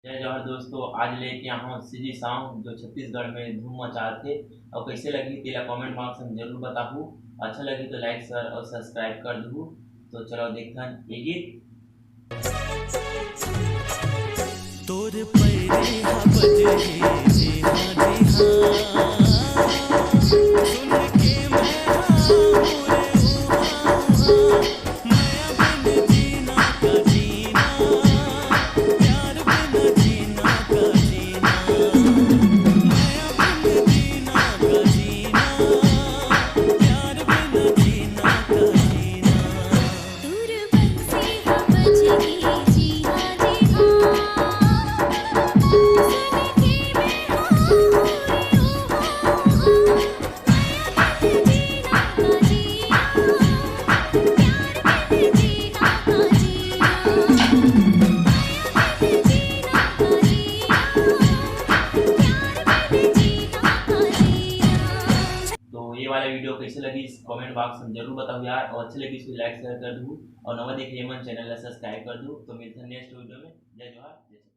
जय जवाहर दोस्तों, आज लेके आया हूँ सीजी सॉन्ग जो छत्तीसगढ़ में धूम मचा थे। और कैसे लगी तेरा कमेंट बॉक्स में जरूर बताबू। अच्छा लगी तो लाइक शेयर और सब्सक्राइब कर दू। तो चलो देखते हैं ये गीत। तोर पैरे हा बजे जी हाँ जी हाँ सुन के मैं हाँ मोरे उहाँ मैं बिन जीना का जीना प्यार बिन जीना का जीना मैं बिन जीना का जीना प्यार बिन जीना का जीना दूर बंसी हाँ बजगी जी हाँ जी हाँ सुन के मैं हाँ रे जीना का जिया प्यार बिन जीना का जिया जीना का जिया प्यार बिन जीना का जिया। तो ये वाला वीडियो कैसे लगी इस कमेंट बॉक्स में जरूर बताओ यार। और अच्छी लगी इसको लाइक शेयर कर दूँ और नवा देखिए मन चैनल सब्सक्राइब कर दूँ। तो मिलते हैं नेक्स्ट वीडियो में। जय जवाहर जय।